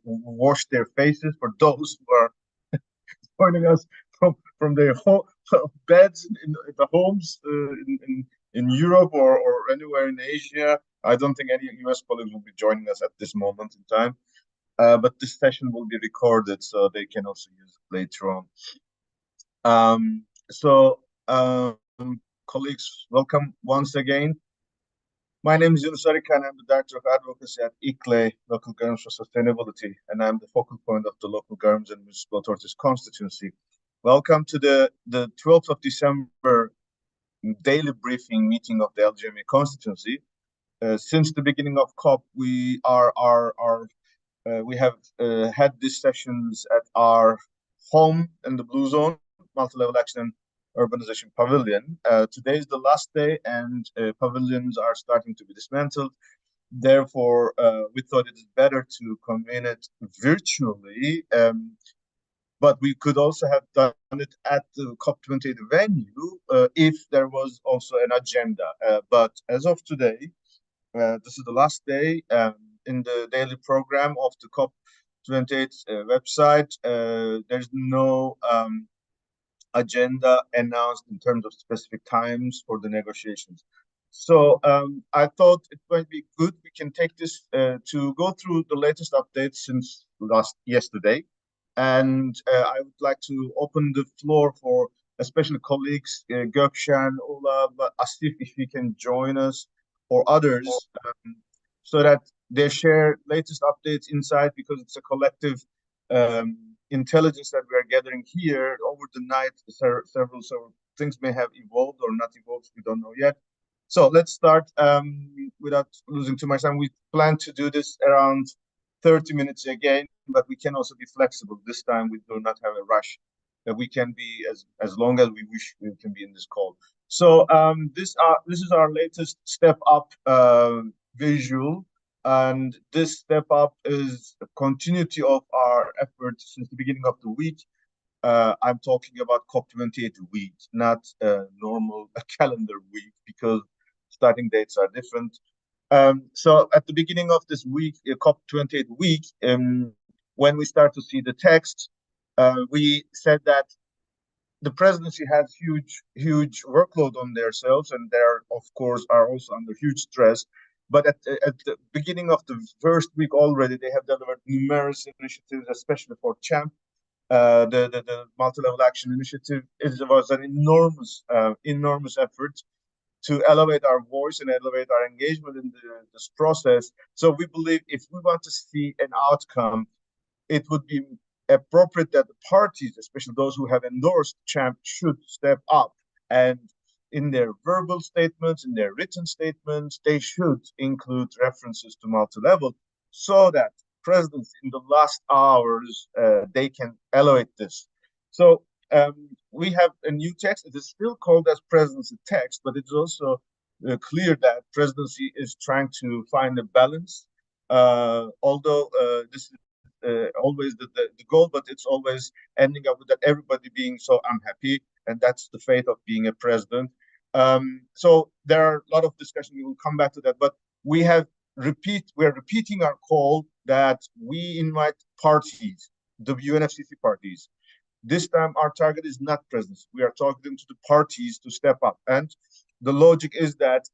wash their faces for those who are joining us from their beds in the homes in Europe or anywhere in Asia. I don't think any US colleagues will be joining us at this moment in time. But this session will be recorded, so they can also use it later on. So, colleagues, welcome once again. My name is Yunus Arika, and I'm the Director of Advocacy at ICLE, Local Governments for Sustainability, and I'm the focal point of the Local Governments and Municipal Authorities constituency. Welcome to the 12th of December daily briefing meeting of the LGMA constituency. Since the beginning of COP, we have had these sessions at our home in the Blue Zone, Multi-Level Action and Urbanization Pavilion. Today is the last day, and pavilions are starting to be dismantled. Therefore, we thought it is better to convene it virtually, but we could also have done it at the COP28 venue if there was also an agenda. But as of today, this is the last day in the daily program of the COP28 website. There's no agenda announced in terms of specific times for the negotiations. So I thought it might be good. We can take this to go through the latest updates since yesterday. And I would like to open the floor for especially colleagues, Gökşen, Ola, Asif, if you can join us, or others, so that they share latest updates inside, because it's a collective intelligence that we are gathering here over the night. Several things may have evolved or not evolved. We don't know yet. So let's start without losing too much time. We plan to do this around 30 minutes again, but we can also be flexible. This time we do not have a rush. We can be as long as we wish we can be in this call. So this is our latest step up visual. And this step up is a continuity of our efforts since the beginning of the week. I'm talking about COP28 week, not a normal calendar week, because starting dates are different. So at the beginning of this week, COP28 week, when we start to see the text, we said that the presidency has huge workload on themselves, and they are, of course, are also under huge stress. But at the beginning of the first week already, they have delivered numerous initiatives, especially for CHAMP. The multi-level action initiative was an enormous effort to elevate our voice and elevate our engagement in this process. So we believe if we want to see an outcome, it would be appropriate that the parties, especially those who have endorsed CHAMP, should step up, and in their verbal statements, in their written statements, they should include references to multi-level, so that presidents in the last hours, they can elevate this. So we have a new text. It is still called as presidency text, but it's also clear that presidency is trying to find a balance, although this is always the goal, but it's always ending up with that everybody being so unhappy, and that's the fate of being a president. So there are a lot of discussion. We will come back to that, but we are repeating our call that we invite parties, the UNFCCC parties. This time our target is not presidency. We are talking to the parties to step up, and the logic is that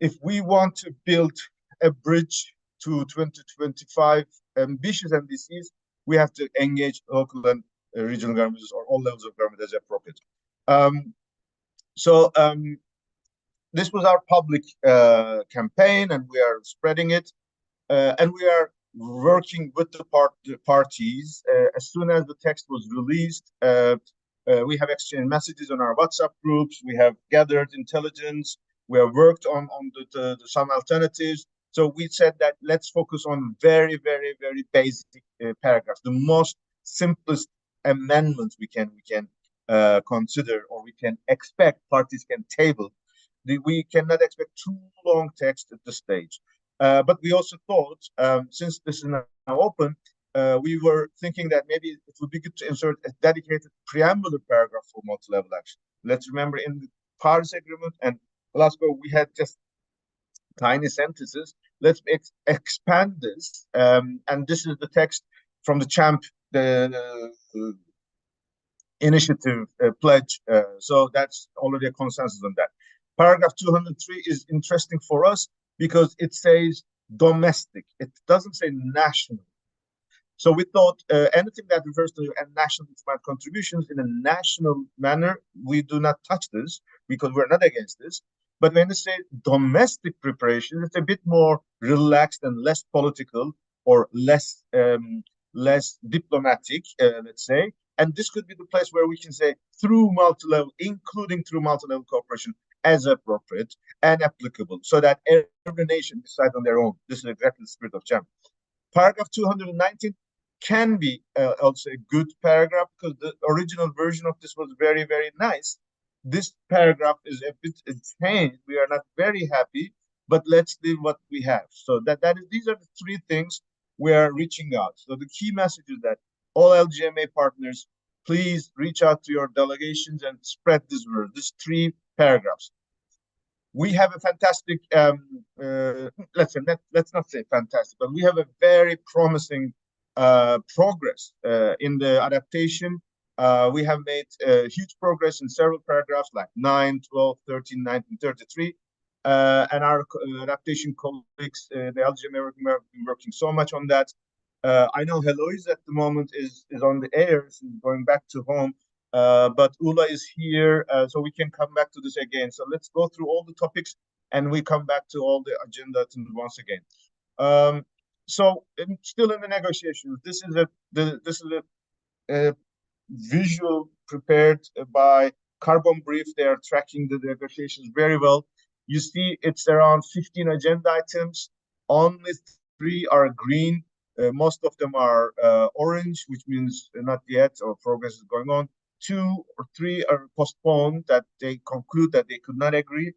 if we want to build a bridge to 2025 ambitious NDCs, we have to engage local and regional governments, or all levels of government as appropriate. So this was our public campaign, and we are spreading it, and we are working with the parties. As soon as the text was released, we have exchanged messages on our WhatsApp groups. We have gathered intelligence. We have worked on some alternatives. So we said that let's focus on very basic paragraphs, the most simplest amendments we can consider, or we can expect parties can table. We cannot expect too long text at this stage. But we also thought, since this is now open, we were thinking that maybe it would be good to insert a dedicated preamble paragraph for multi-level action. Let's remember, in the Paris Agreement and Glasgow, we had just tiny sentences, let's expand this. And this is the text from the CHAMP, the initiative pledge. So that's already a consensus on that. Paragraph 203 is interesting for us because it says domestic. It doesn't say national. So we thought anything that refers to a national demand contributions in a national manner, we do not touch this because we're not against this. But when they say domestic preparation, it's a bit more relaxed and less political or less diplomatic, let's say. And this could be the place where we can say through multi-level, including through multi-level cooperation as appropriate and applicable, so that every nation decides on their own. This is exactly the spirit of JAM. Paragraph 219 can be also a good paragraph because the original version of this was very, very nice. This paragraph is a bit changed. We are not very happy, but let's leave what we have. So these are the three things we are reaching out. So the key message is that all LGMA partners, please reach out to your delegations and spread this word. These three paragraphs. We have a fantastic, let's not say fantastic, but we have a very promising progress in the adaptation. We have made huge progress in several paragraphs like 9, 12, 13, 19, 33. And our adaptation colleagues, the LGMA have been working so much on that. I know Heloise at the moment is on the air, she's going back to home. But Ula is here, so we can come back to this again. So let's go through all the topics and we come back to all the agenda once again. So still in the negotiations, this is a visual prepared by Carbon Brief. They are tracking the negotiations very well. You see it's around 15 agenda items. Only 3 are green. Most of them are orange, which means not yet or progress is going on. 2 or 3 are postponed, that they conclude that they could not agree.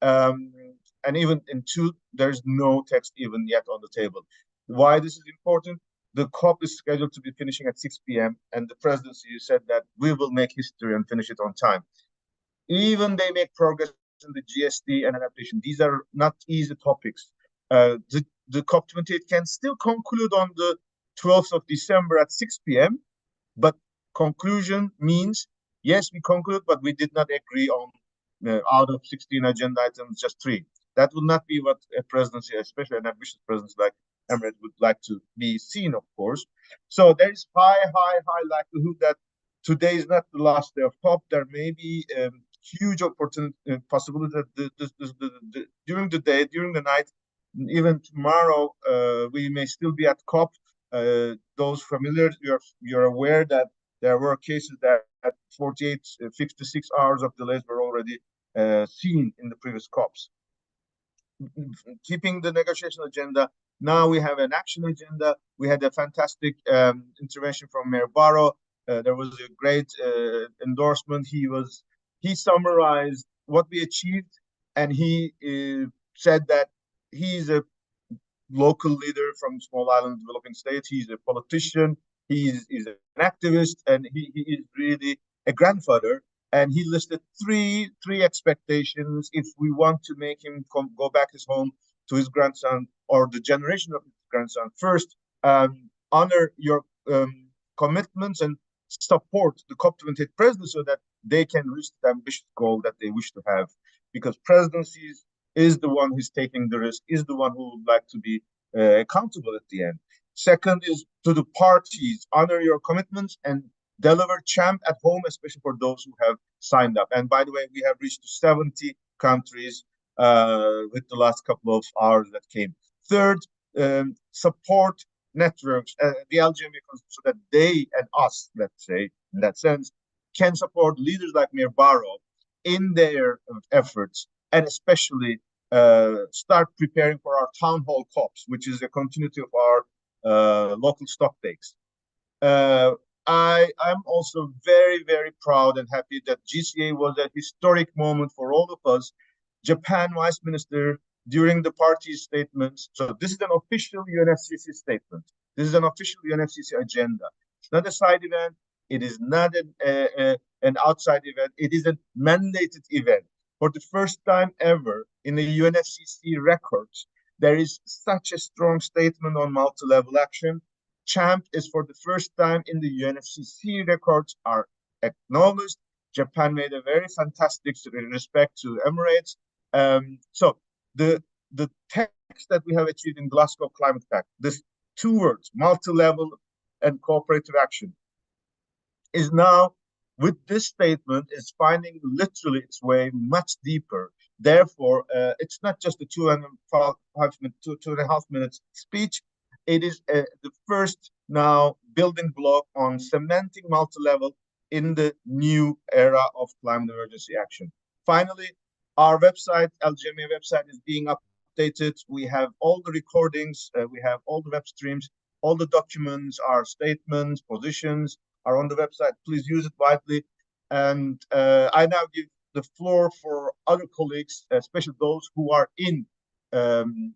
And even in 2, there's no text even yet on the table. Why this is important? The COP is scheduled to be finishing at 6 p.m. and the presidency said that we will make history and finish it on time. Even they make progress in the GSD and adaptation. These are not easy topics. The COP28 can still conclude on the 12th of December at 6 p.m. But conclusion means, yes, we conclude, but we did not agree on out of 16 agenda items, just 3. That would not be what a presidency, especially an ambitious presidency like Emirates, would like to be seen, of course. So there is high likelihood that today is not the last day of COP. There may be huge opportunity, possibility that during the day, during the night, even tomorrow, we may still be at COP. Those familiar, you're aware that there were cases that at 48, 56 hours of delays were already seen in the previous COPs. Keeping the negotiation agenda, now we have an action agenda. We had a fantastic intervention from Mayor Barrow. There was a great endorsement. He summarized what we achieved, and he said that he's a local leader from small island developing states. He's a politician. He's an activist, and he is really a grandfather. And he listed three expectations if we want to make him go back his home to his grandson or the generation of his grandson. First, honor your commitments and support the COP28 presidency so that they can reach the ambitious goal that they wish to have. Because presidencies is the one who's taking the risk, is the one who would like to be accountable at the end. Second is to the parties, honor your commitments and deliver CHAMP at home, especially for those who have signed up. And by the way, we have reached 70 countries with the last couple of hours that came. Third, support networks, the LGMA, so that they and us, let's say, in that sense, can support leaders like Mayor Barrow in their efforts, and especially start preparing for our town hall COPs, which is a continuity of our local stock takes. I'm also very, very proud and happy that GCA was a historic moment for all of us. Japan Vice Minister, during the party statements, so this is an official UNFCCC statement. This is an official UNFCCC agenda. It's not a side event. It is not an outside event. It is a mandated event. For the first time ever in the UNFCCC records, There is such a strong statement on multi-level action. Champ is for the first time in the UNFCCC records are acknowledged. Japan made a very fantastic respect to Emirates. So the text that we have achieved in Glasgow Climate Pact, this two words, multi-level and cooperative action, is now with this statement is finding literally its way much deeper. Therefore, it's not just a 2.5 minutes speech. It is the first now building block on cementing multi-level in the new era of climate emergency action. Finally, our website, LGMA website, is being updated. We have all the recordings, we have all the web streams, all the documents, our statements, positions are on the website. Please use it widely. And I now give the floor for other colleagues, especially those who are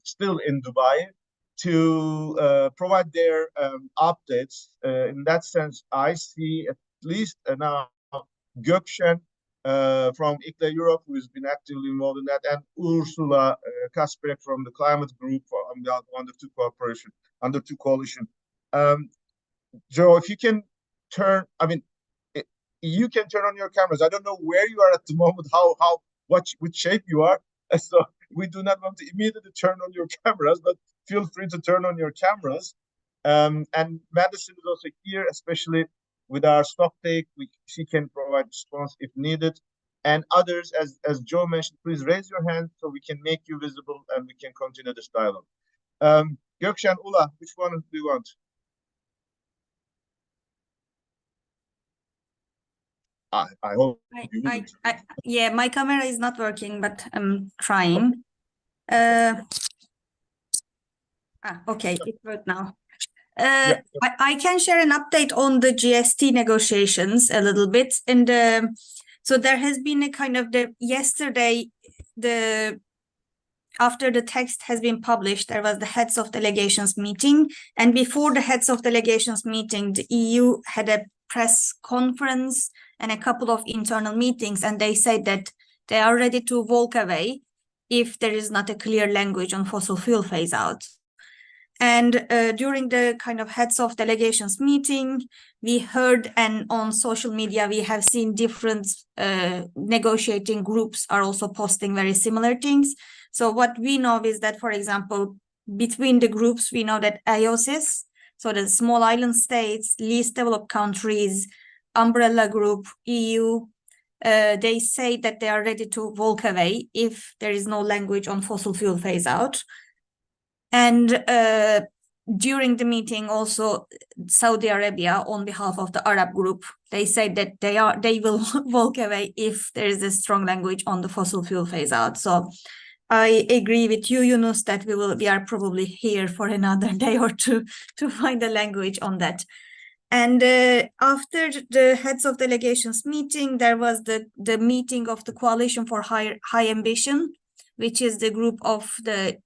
still in Dubai, to provide their updates. In that sense, I see at least now Gökşen from ICLA Europe, who has been actively involved in that, and Ursula Kasperek from the Climate Group under two coalition. Joe, if you can turn, you can turn on your cameras. I don't know where you are at the moment, which shape you are. So we do not want to immediately turn on your cameras, but feel free to turn on your cameras. And Madison is also here, especially with our stock take. She can provide response if needed. And others, as Joe mentioned, please raise your hand so we can make you visible and we can continue this dialogue. Gökşen, Ula, which one do you want? I hope yeah, my camera is not working, but I'm trying. Okay, it worked now. Yeah. I can share an update on the GST negotiations a little bit. And so there has been a kind of yesterday, after the text has been published, there was the heads of delegations meeting. And before the heads of delegations meeting, the EU had a press conference and a couple of internal meetings, and they said that they are ready to walk away if there is not a clear language on fossil fuel phase out. And during the kind of heads of delegations meeting, we heard, and on social media, we have seen different negotiating groups are also posting very similar things. So what we know is that, for example, between the groups, we know that IOCs, so the small island states, least developed countries, umbrella group, EU, they say that they are ready to walk away if there is no language on fossil fuel phase out. And during the meeting, also Saudi Arabia, on behalf of the Arab group, they said that they will walk away if there is a strong language on the fossil fuel phase out. So I agree with you, Yunus, that we are probably here for another day or two to find a language on that. And after the heads of delegations meeting, there was the meeting of the Coalition for High Ambition, which is the group of the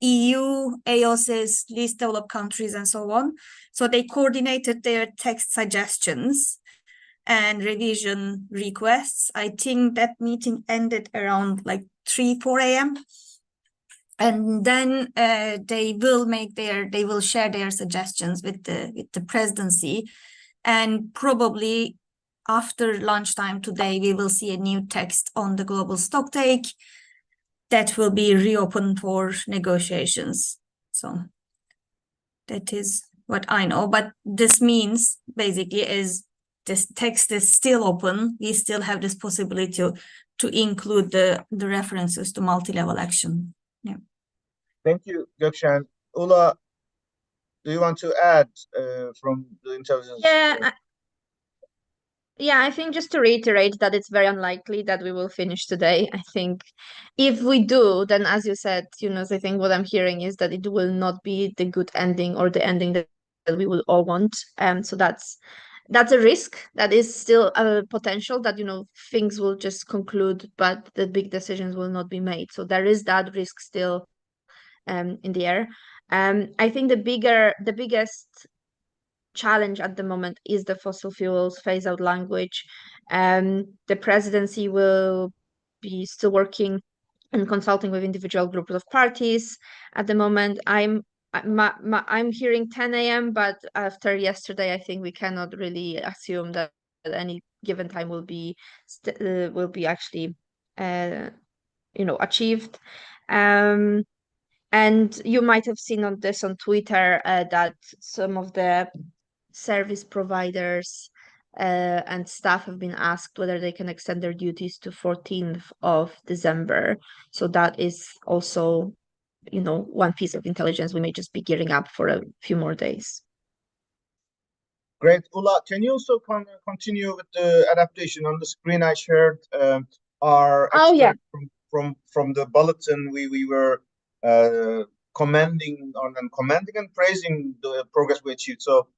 EU, AOCs, least developed countries, and so on. So they coordinated their text suggestions and revision requests. I think that meeting ended around like 3-4 a.m. And then they will share their suggestions with the presidency, and probably after lunchtime today we will see a new text on the global stocktake that will be reopened for negotiations. So that is what I know. But this means basically is this text is still open. We still have this possibility to include the references to multi-level action. Yeah. Thank you, Gökşen. Ula, do you want to add from the intelligence? Yeah, I think just to reiterate that it's very unlikely that we will finish today. I think if we do, then as you said, Yunus, I think what I'm hearing is that it will not be the good ending or the ending that we will all want. So that's a risk. That is still a potential that, things will just conclude, but the big decisions will not be made. So there is that risk still in the air. I think the biggest challenge at the moment is the fossil fuels phase out language. The presidency will be still working and consulting with individual groups of parties. At the moment, I'm hearing 10 a.m., but after yesterday, I think we cannot really assume that any given time will be actually achieved. And you might have seen on Twitter that some of the service providers and staff have been asked whether they can extend their duties to 14th of December. So that is also, one piece of intelligence. We may just be gearing up for a few more days. Great. Ula, can you also continue with the adaptation? On the screen I shared our yeah. from the bulletin. We were commending and praising the progress we achieved. So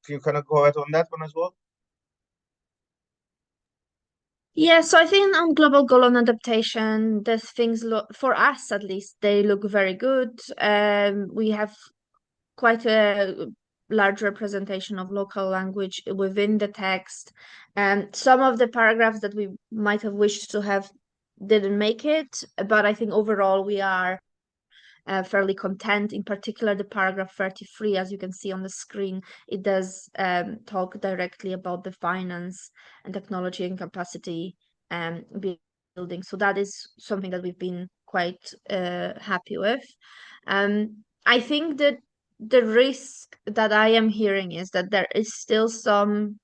can you kind of go ahead on that one as well? Yeah, so I think on global goal on adaptation, the things look, for us at least, they look very good. We have quite a large representation of local language within the text. And some of the paragraphs that we might have wished to have didn't make it, but I think overall we are fairly content. In particular, the paragraph 33, as you can see on the screen, it does talk directly about the finance and technology and capacity building. So that is something that we've been quite happy with. I think that the risk that I am hearing is that there's still some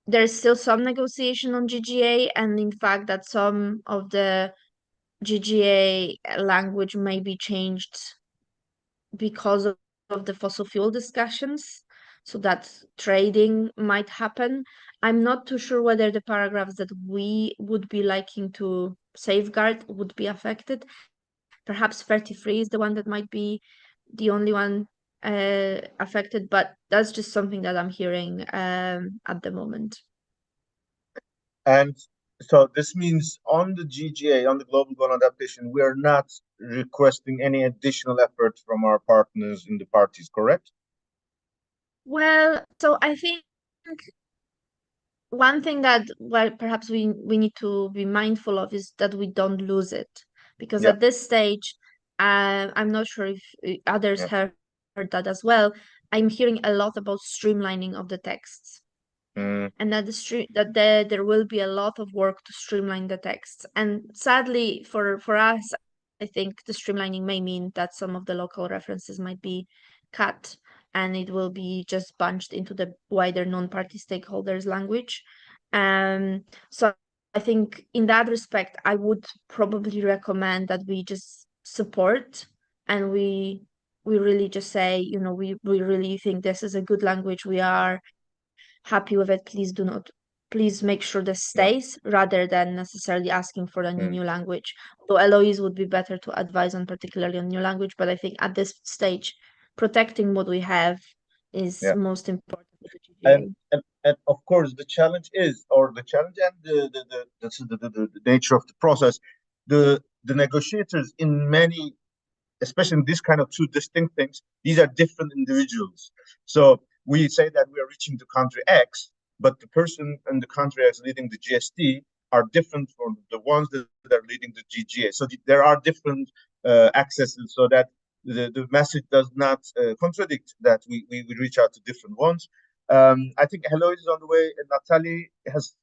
negotiation on GGA, and in fact that some of the GGA language may be changed because of the fossil fuel discussions, so that trading might happen. I'm not too sure whether the paragraphs that we would be liking to safeguard would be affected. Perhaps 33 is the one that might be the only one affected, but that's just something that I'm hearing at the moment. And so this means on the GGA, on the global goal adaptation, we are not requesting any additional effort from our partners in the parties, correct? Well, so I think one thing that perhaps we need to be mindful of is that we don't lose it, because Yeah. at this stage, I'm not sure if others have heard that as well. I'm hearing a lot about streamlining of the texts. And that there will be a lot of work to streamline the texts. And sadly for us, I think the streamlining may mean that some of the local references might be cut, and it will be just bunched into the wider non-party stakeholders language. So I think in that respect, I would probably recommend that we just support, and we really just say, we really think this is a good language. We are happy with it. Please make sure this stays, rather than necessarily asking for a new language. Although Eloise would be better to advise on, particularly on new language, but I think at this stage, protecting what we have is most important. And of course the challenge is, or the challenge and the nature of the process, the negotiators in many, especially in this kind of two distinct things, these are different individuals. So we say that we are reaching the country X, but the person in the country X leading the GST are different from the ones that are leading the GGA. So there are different accesses, so that the message does not contradict that we reach out to different ones. I think Heloise is on the way, and Natalie has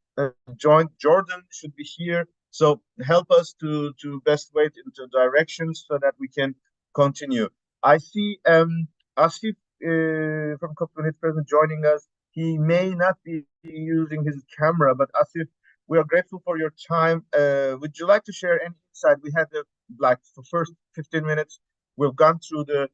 joined. Jordan should be here. So help us to best wait into directions so that we can continue. I see Asif from Community Present joining us. He may not be using his camera, but Asif, we are grateful for your time. Would you like to share any insight? We had the first 15 minutes. We've gone through the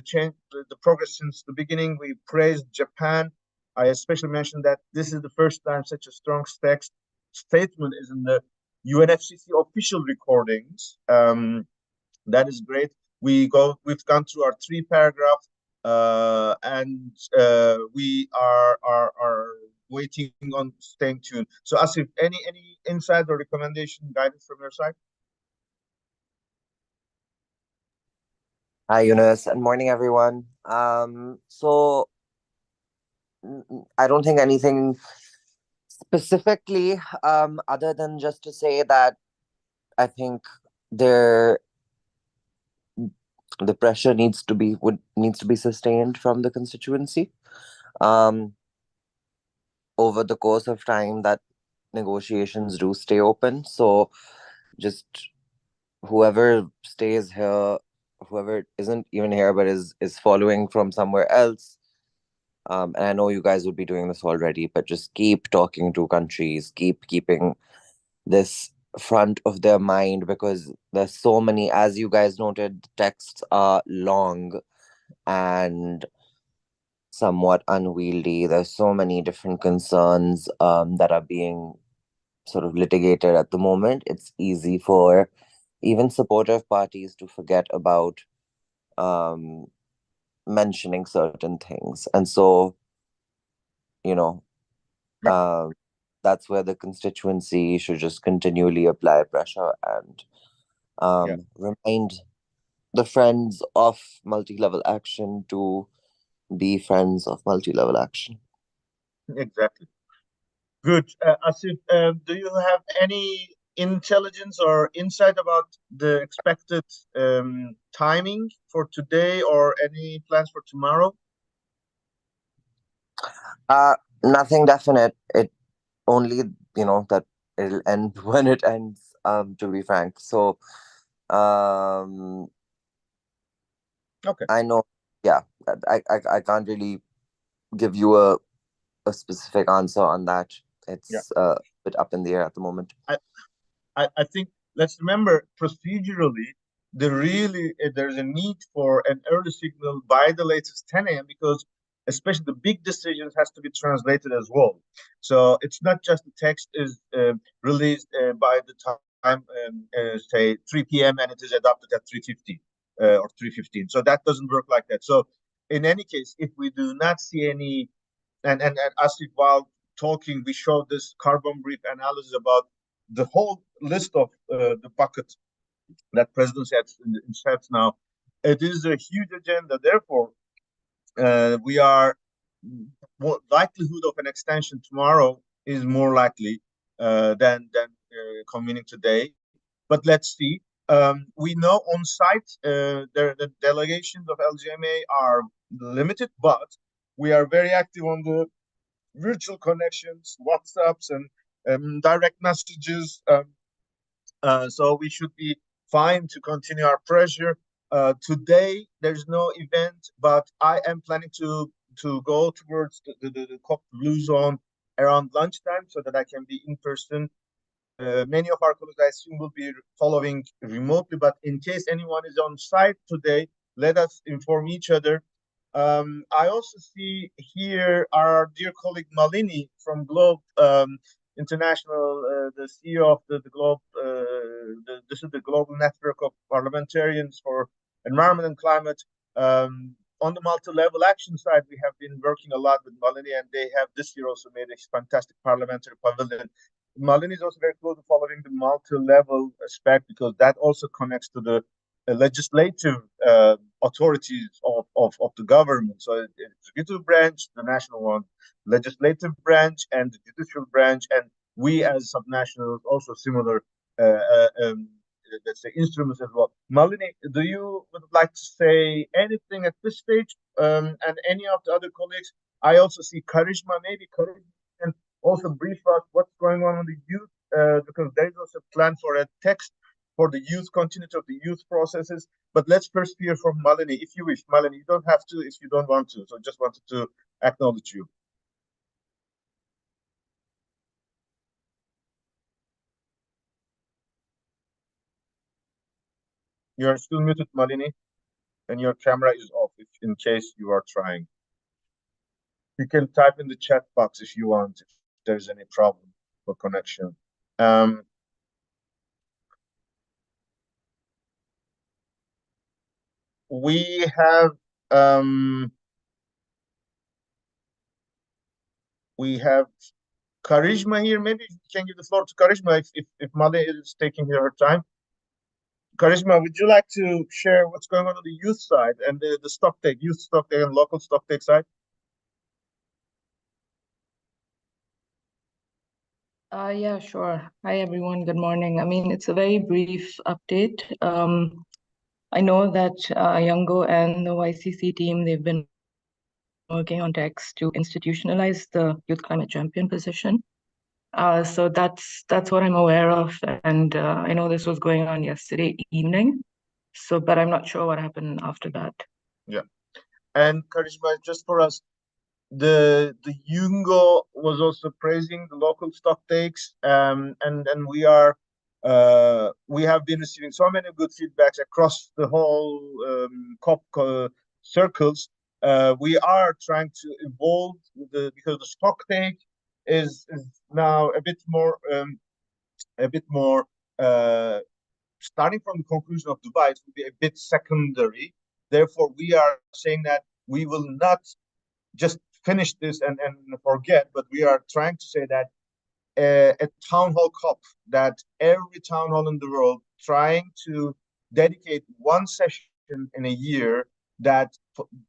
change, the progress since the beginning. We praised Japan. I especially mentioned that this is the first time such a strong statement is in the UNFCCC official recordings. That is great. We've gone through our 3 paragraphs, and we are waiting on staying tuned. So Asif, any insight or recommendation, guidance from your side? Hi, Yunus, and morning, everyone. So I don't think anything specifically, other than just to say that I think there the pressure needs to be sustained from the constituency. Um, over the course of time, that negotiations do stay open. So just whoever stays here, whoever isn't even here but is following from somewhere else. And I know you guys would be doing this already, but just keep talking to countries, keeping this front of their mind, because there's so many, as you guys noted, texts are long and somewhat unwieldy. There's so many different concerns that are being sort of litigated at the moment. It's easy for even supportive parties to forget about um, mentioning certain things. And so, you know, Yeah. that's where the constituency should just continually apply pressure and Yeah. remind the friends of multi-level action to be friends of multi-level action. Exactly. Good. Asif, do you have any intelligence or insight about the expected timing for today or any plans for tomorrow? Nothing definite. It only, that it'll end when it ends, to be frank. So um Okay. I know, yeah, I can't really give you a specific answer on that. Yeah. It's a bit up in the air at the moment. I think let's remember procedurally, there's a need for an early signal by the latest 10 a.m. because especially the big decisions has to be translated as well. So it's not just the text is released by the time say 3 p.m. and it is adopted at 3:50 or 3:15. So that doesn't work like that. So in any case, if we do not see any and as we while talking, we showed this carbon brief analysis about the whole list of the buckets that president sets now. It is a huge agenda. Therefore, we are more likelihood of an extension tomorrow is more likely than convening today. But let's see. We know on site the delegations of LGMA are limited, but we are very active on the virtual connections, WhatsApps, and direct messages. So we should be fine to continue our pressure. Today, there's no event, but I am planning to go towards the COP Blue Zone around lunchtime so that I can be in person. Many of our colleagues, I assume, will be following remotely, but in case anyone is on site today, let us inform each other. I also see here our dear colleague Malini from Globe International, the CEO of the Globe. This is the global network of parliamentarians for environment and climate. On the multi-level action side, we have been working a lot with Malini, and they have this year also made a fantastic parliamentary pavilion. Malini is also very close to following the multi-level aspect because that also connects to the legislative authorities of the government. So the executive branch, the national one, legislative branch, and the judicial branch, and we as subnationals also similar, let's say, instruments as well. Malini, do you would like to say anything at this stage? And any of the other colleagues? I also see Karishma, maybe Karishma can also brief us what's going on the youth, because there's also a plan for a text for the youth, continuity of the youth processes. But let's first hear from Malini, if you wish. Malini, you don't have to if you don't want to. So just wanted to acknowledge you. You're still muted, Malini, and your camera is off if in case you are trying. You can type in the chat box if you want, if there's any problem for connection. We have Karishma here. Maybe you can give the floor to Karishma if Mali is taking her time. Karishma, would you like to share what's going on the youth side and the stock take, youth stock take and local stock take side? Yeah, sure. Hi, everyone. Good morning. I mean, it's a very brief update. I know that Youngo and the YCC team, they've been working on text to institutionalize the Youth Climate Champion position. So that's what I'm aware of. And I know this was going on yesterday evening. So, but I'm not sure what happened after that. Yeah. And Karishma, just for us, the Yungo was also praising the local stock takes, and we have been receiving so many good feedbacks across the whole COP circles. We are trying to evolve because the stock take is now a bit more starting from the conclusion of Dubai, it will be a bit secondary. Therefore, we are saying that we will not just finish this and forget, but we are trying to say that a town hall COP, that every town hall in the world trying to dedicate one session in a year that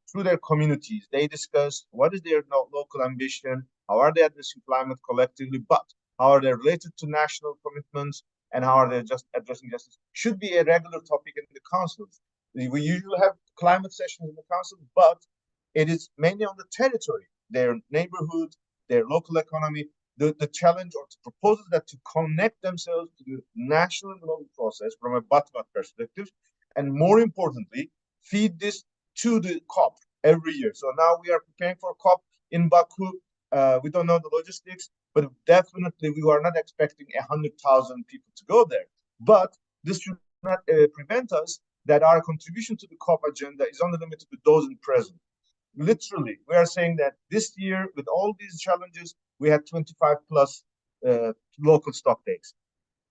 through their communities, they discuss what is their local ambition, how are they addressing climate collectively, but how are they related to national commitments, and how are they just addressing justice, should be a regular topic in the councils. We usually have climate sessions in the council, but it is mainly on the territory, their neighborhood, their local economy. The challenge or the proposal that to connect themselves to the national and global process from a bottom-up perspective, and more importantly, feed this to the COP every year. So now we are preparing for COP in Baku. We don't know the logistics, but definitely we are not expecting 100,000 people to go there. But this should not prevent us that our contribution to the COP agenda is only limited to those in present. Literally, we are saying that this year, with all these challenges, we had 25 plus local stock takes.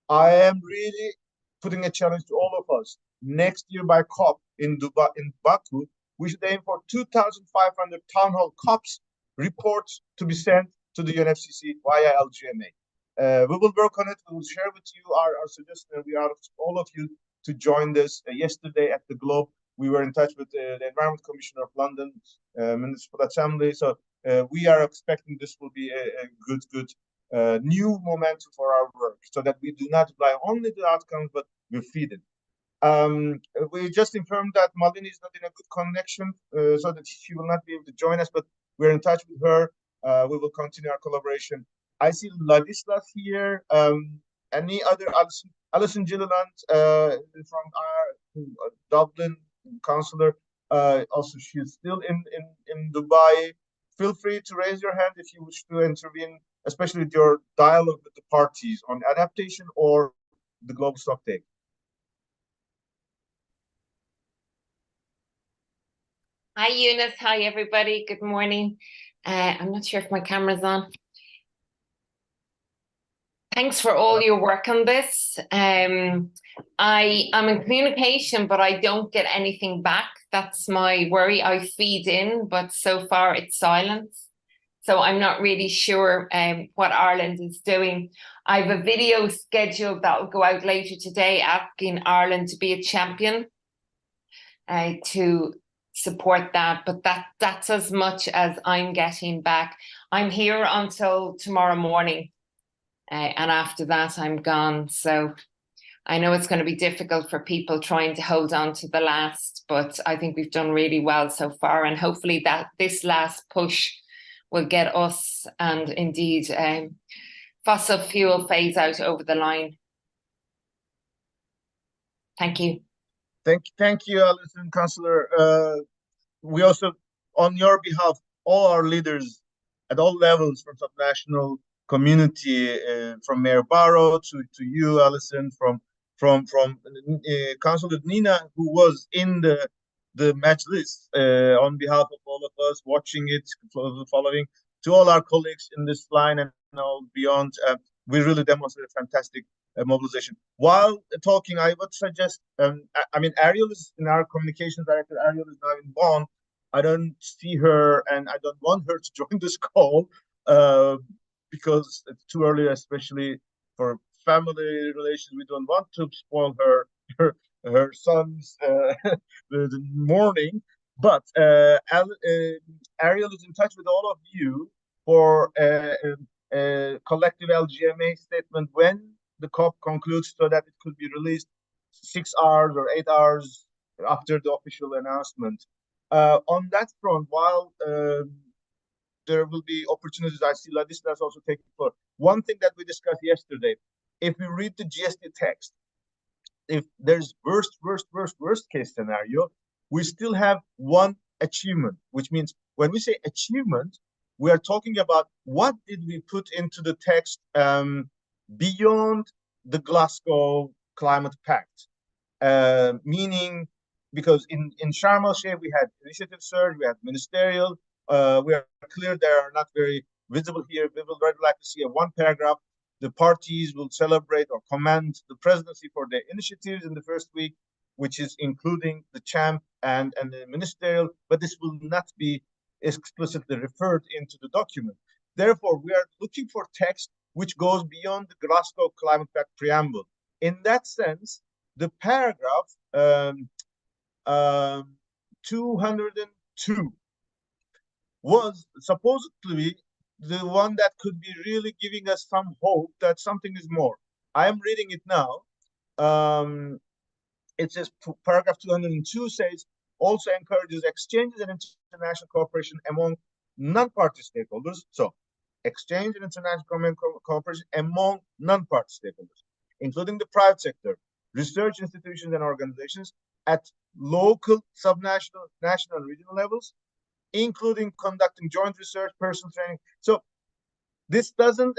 I am really putting a challenge to all of us. Next year by COP in Dubai, in Baku, we should aim for 2,500 town hall COPs reports to be sent to the UNFCCC via LGMA. We will work on it. We will share with you our suggestion. We ask all of you to join this. Yesterday at the Globe, we were in touch with the Environment Commissioner of London Municipal Assembly. So we are expecting this will be a good new momentum for our work, so that we do not rely only the outcomes, but we feed it. We just informed that Malini is not in a good connection, so that she will not be able to join us, but we're in touch with her. We will continue our collaboration. I see Ladislas here. Any other Alison Gilliland from our Dublin councillor. Also, she's still in Dubai. Feel free to raise your hand if you wish to intervene, especially with your dialogue with the parties on adaptation or the global stock take. Hi, Eunice. Hi, everybody. Good morning. I'm not sure if my camera's on. Thanks for all your work on this. I'm in communication, but I don't get anything back. That's my worry. I feed in, but so far it's silence. So I'm not really sure what Ireland is doing. I have a video scheduled that will go out later today asking Ireland to be a champion to support that. But that's as much as I'm getting back. I'm here until tomorrow morning. And after that, I'm gone. So I know it's going to be difficult for people trying to hold on to the last, but I think we've done really well so far. And hopefully that this last push will get us and indeed fossil fuel phase out over the line. Thank you. Thank you, Alison, Councillor. We also, on your behalf, all our leaders at all levels, from subnational community, from Mayor Barrow to you, Alison, from Councillor Nina, who was in the Majlis, on behalf of all of us watching it, following, to all our colleagues in this line and all beyond. We really demonstrated fantastic mobilization. While talking, I would suggest, I mean, Ariel is in our communications director. Ariel is now in Bonn. I don't see her, and I don't want her to join this call because it's too early, especially for family relations. We don't want to spoil her son's the morning. But Ariel is in touch with all of you for a collective LGMA statement when the COP concludes so that it could be released 6 hours or 8 hours after the official announcement. On that front, while there will be opportunities, I see Ladislas also taking for one thing that we discussed yesterday. If we read the GST text, if there's worst case scenario, we still have one achievement, which means when we say achievement, we are talking about what did we put into the text beyond the Glasgow Climate Pact, meaning because in Sharm el Sheikh we had initiative surge, we had ministerial, we are clear they are not very visible here. We would rather like to see a one paragraph. The parties will celebrate or commend the presidency for their initiatives in the first week, which is including the champ and the ministerial, but this will not be explicitly referred into the document. Therefore, we are looking for text which goes beyond the Glasgow Climate Pact preamble. In that sense, the paragraph 202 was supposedly the one that could be really giving us some hope that something is more. I am reading it now. It says paragraph 202 says also encourages exchanges and international cooperation among non-party stakeholders. So exchange and international cooperation among non-party stakeholders, including the private sector, research institutions and organizations at local, subnational, national, and regional levels, including conducting joint research, personal training. So this doesn't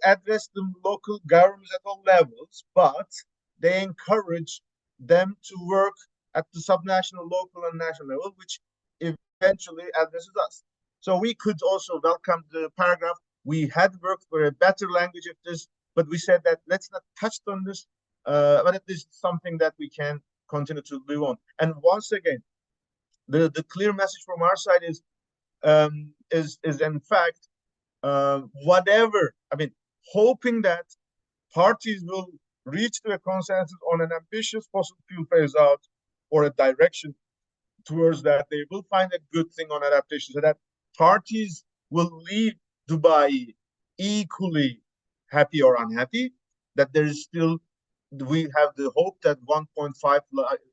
address the local governments at all levels, but they encourage them to work at the subnational, local, and national level, which eventually addresses us. So we could also welcome the paragraph. We had worked for a better language of this, but we said that let's not touch on this, but it is something that we can continue to live on. And once again, the clear message from our side is in fact whatever, I mean, hoping that parties will reach to a consensus on an ambitious fossil fuel phase out or a direction towards that. They will find a good thing on adaptation so that parties will leave Dubai equally happy or unhappy, that there is still, we have the hope that 1.5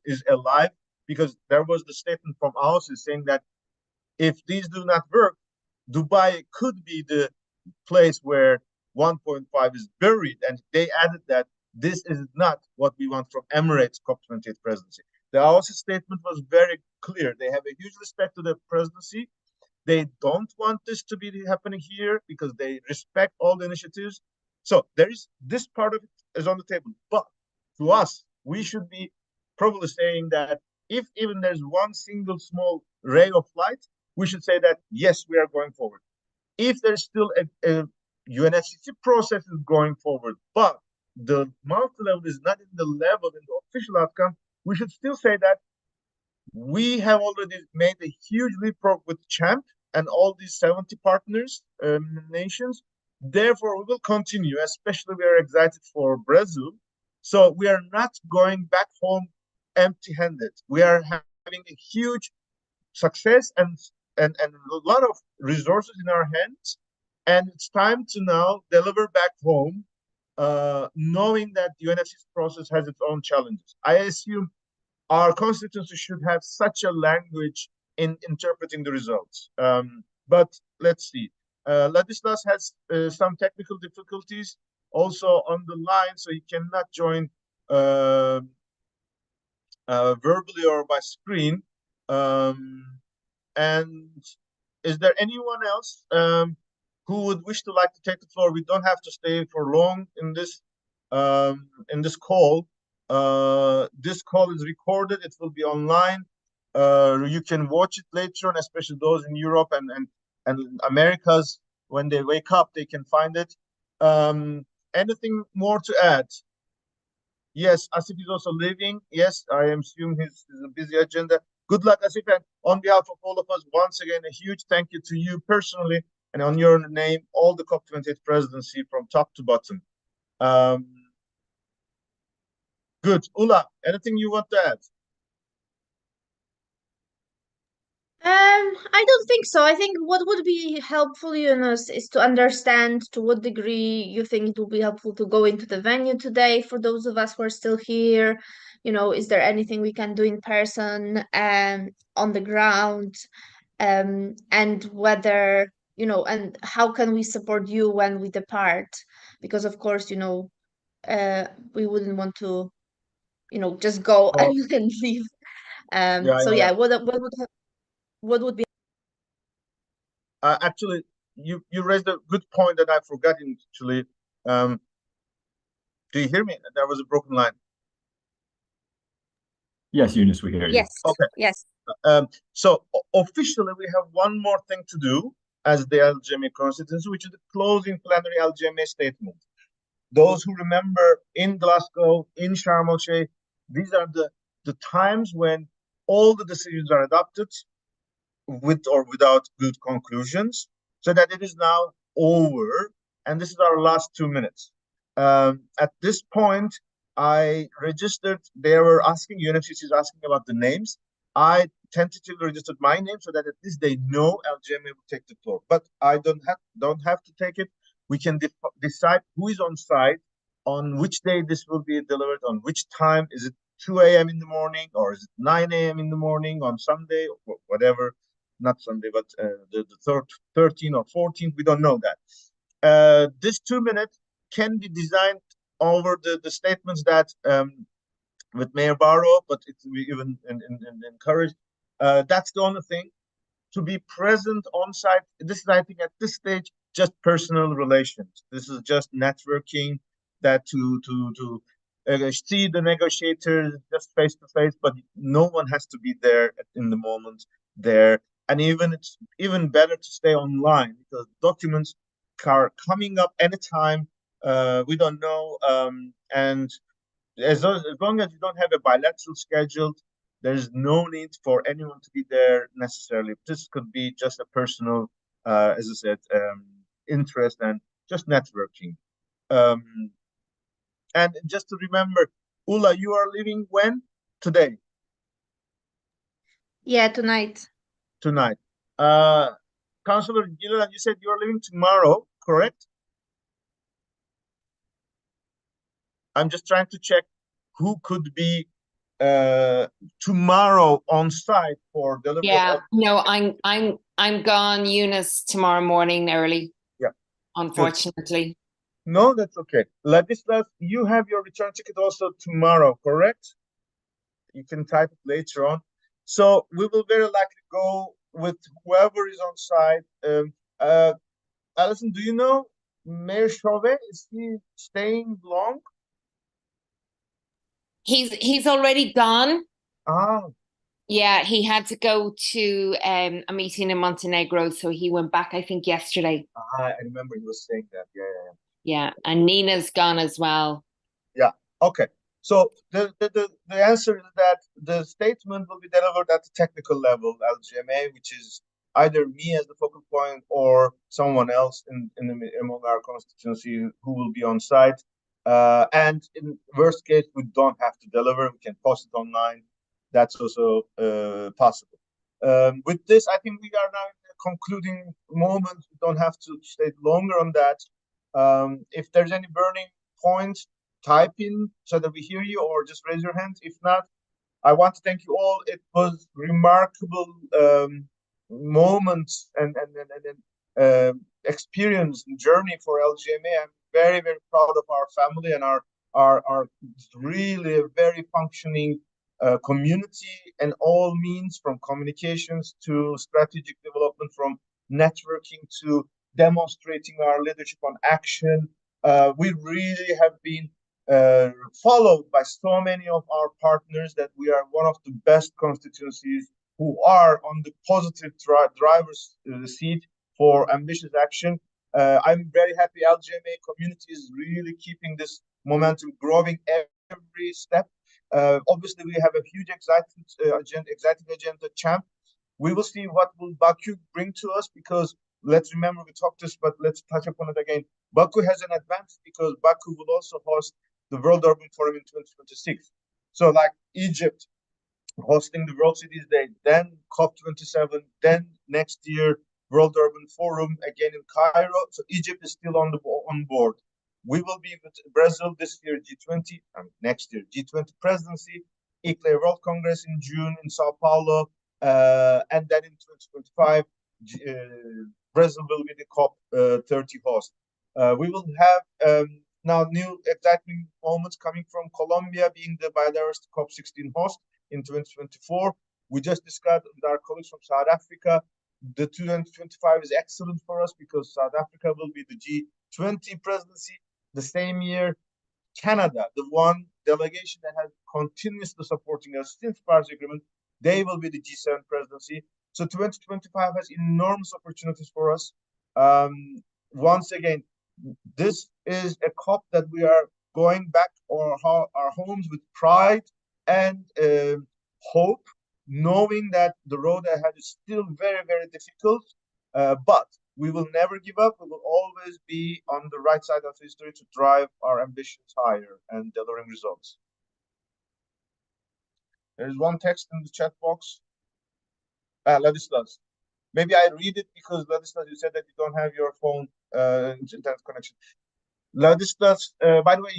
is alive, because there was the statement from us saying that if these do not work, Dubai could be the place where 1.5 is buried. And they added that this is not what we want from Emirates COP28 presidency. The AOC statement was very clear. They have a huge respect to the presidency. They don't want this to be happening here because they respect all the initiatives. So there is this part of it is on the table. But to us, we should be probably saying that if even there's one single small ray of light, we should say that, yes, we are going forward. If there's still a UNFCCC process is going forward, but the multi-level is not in the level, in the official outcome, we should still say that we have already made a huge leapfrog with CHAMP and all these 70 partners, nations. Therefore, we will continue, especially we are excited for Brazil. So we are not going back home empty-handed. We are having a huge success and a lot of resources in our hands. And it's time to now deliver back home, knowing that the UNFCCC process has its own challenges. I assume our constituency should have such a language in interpreting the results. But let's see. Ladislas has some technical difficulties also on the line, so he cannot join verbally or by screen. And is there anyone else who would wish to like to take the floor? We don't have to stay for long in this call. This call is recorded. It will be online. You can watch it later on, especially those in Europe and Americas. When they wake up, they can find it. Anything more to add? Yes, Asif is also leaving. Yes, I assume he's a busy agenda. Good luck, Asif. And on behalf of all of us, once again, a huge thank you to you personally, and on your name, all the COP28 presidency from top to bottom. Good. Ula, anything you want to add? I don't think so. I think what would be helpful, Yunus, is to understand to what degree you think it will be helpful to go into the venue today for those of us who are still here. You know, is there anything we can do in person, on the ground, and whether, you know, and how can we support you when we depart? Because of course, you know, we wouldn't want to, you know, just go Oh, and leave. yeah, So yeah, yeah. yeah, what would be Actually, you raised a good point that I forgot actually. Um, do you hear me? There was a broken line. Yes, Eunice, we hear you. Yes, Okay. yes. So officially, we have one more thing to do as the LGMA constituency, which is the closing plenary LGMA statement. Those who remember in Glasgow, in Sharm el Sheikh, these are the times when all the decisions are adopted with or without good conclusions, so that it is now over. And this is our last 2 minutes. At this point, I registered, they were asking, UNFCC is asking about the names. I tentatively registered my name so that at least they know LGMA will take the floor. But I don't have to take it. We can decide who is on site, on which day this will be delivered, on which time. Is it 2 a.m. in the morning, or is it 9 a.m. in the morning on Sunday, or whatever? Not Sunday, but the 13th or 14th, we don't know that. This 2 minutes can be designed over the statements that with Mayor Barrow, but it's even encouraged. That's the only thing, to be present on site. This is, I think, at this stage, just personal relations. This is just networking, that to see the negotiators just face to face, but no one has to be there in the moment there. And even it's even better to stay online, because documents are coming up anytime. We don't know, and as long as you don't have a bilateral scheduled, there's no need for anyone to be there necessarily. This could be just a personal, as I said, interest and just networking. Um, and just to remember, Ula, you are leaving when? Today, Yeah, tonight. tonight. Councillor Gilliland, you said you are leaving tomorrow, correct? I'm just trying to check who could be tomorrow on site for delivery Yeah, of. no, I'm gone, Eunice, tomorrow morning early. Yeah, good. Unfortunately. No, that's okay. Ladislas, you have your return ticket also tomorrow, correct? You can type it later on. So we will very likely go with whoever is on site. Alison, do you know Mayor Chauvet? Is he staying long? He's already gone. Ah, Yeah, he had to go to a meeting in Montenegro, so he went back, I think, yesterday. I remember he was saying that. Yeah. Yeah, and Nina's gone as well. Yeah. Okay. So the answer is that the statement will be delivered at the technical level, LGMA, which is either me as the focal point or someone else among our constituency who will be on site. And in worst case, we don't have to deliver. We can post it online. That's also possible. With this, I think we are now in the concluding moment. We don't have to stay longer on that. If there's any burning points, type in so that we hear you, or just raise your hand. If not, I want to thank you all. It was remarkable moments and experience and journey for LGMA. I'm very, very proud of our family and our really a very functioning community, and all means, from communications to strategic development, from networking to demonstrating our leadership on action. We really have been followed by so many of our partners that we are one of the best constituencies who are on the positive driver's seat for ambitious action. I'm very happy LGMA community is really keeping this momentum growing every step. Obviously, we have a huge exciting agenda, champ. We will see what will Baku bring to us, because let's remember, we talked this, but let's touch upon it again. Baku has an advantage because Baku will also host the World Urban Forum in 2026. So like Egypt, hosting the World Cities Day, then COP27, then next year World Urban Forum again in Cairo. So Egypt is still on board. We will be with Brazil this year, G20, next year G20 presidency, ICLE World Congress in June in Sao Paulo, and then in 2025, Brazil will be the COP30 host. We will have now new exciting moments coming from Colombia being the biodiversity COP16 host in 2024. We just discussed with our colleagues from South Africa. The 2025 is excellent for us because South Africa will be the G20 presidency the same year. Canada, the one delegation that has continuously supporting us since Paris Agreement, they will be the G7 presidency. So 2025 has enormous opportunities for us. Once again, this is a COP that we are going back to our homes with pride and hope, knowing that the road ahead is still very, very difficult, but we will never give up. We will always be on the right side of history to drive our ambitions higher and delivering results. There is one text in the chat box. Ladislas. Maybe I read it because Ladislas, you said that you don't have your phone internet connection. Ladislas, by the way,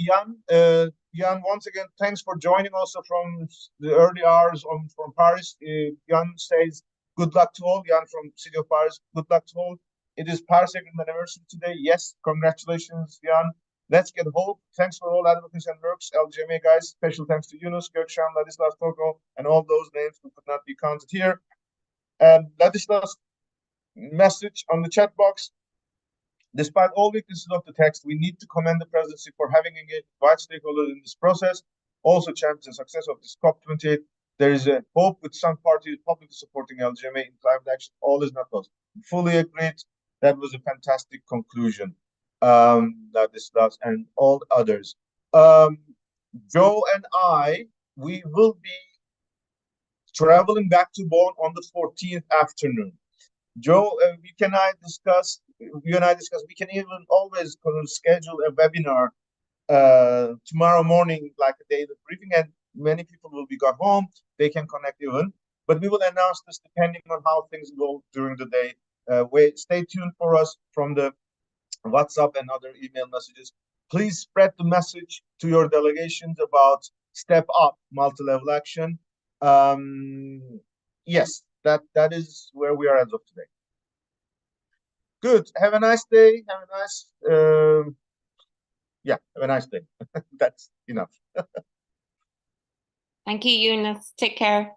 Jan, once again, thanks for joining also from the early hours from Paris. Jan says, good luck to all. Jan from City of Paris, good luck to all. It is Paris Agreement anniversary today. Yes, congratulations, Jan. Let's get hope. Thanks for all advocacy and works. LGMA guys, special thanks to Yunus, Gökşen, Ladislas, Togo, and all those names who could not be counted here. And Ladislas' message on the chat box. Despite all weaknesses of the text, we need to commend the presidency for having engaged wide stakeholders in this process. Also champions the success of this COP28. There is a hope with some parties publicly supporting LGMA in climate action. All is not lost. Fully agreed. That was a fantastic conclusion. Ladislas and all others. Joe and I, we will be traveling back to Bonn on the 14th afternoon. Joe, you and I discuss, we can even always schedule a webinar tomorrow morning, like a daily briefing, and many people will be gone home. They can connect even, but we will announce this depending on how things go during the day. Stay tuned for us from the WhatsApp and other email messages. Please spread the message to your delegations about Step Up multi-level action. Yes, that is where we are as of today. Good. Have a nice day. Have a nice have a nice day. That's enough. Thank you, Yunus. Take care.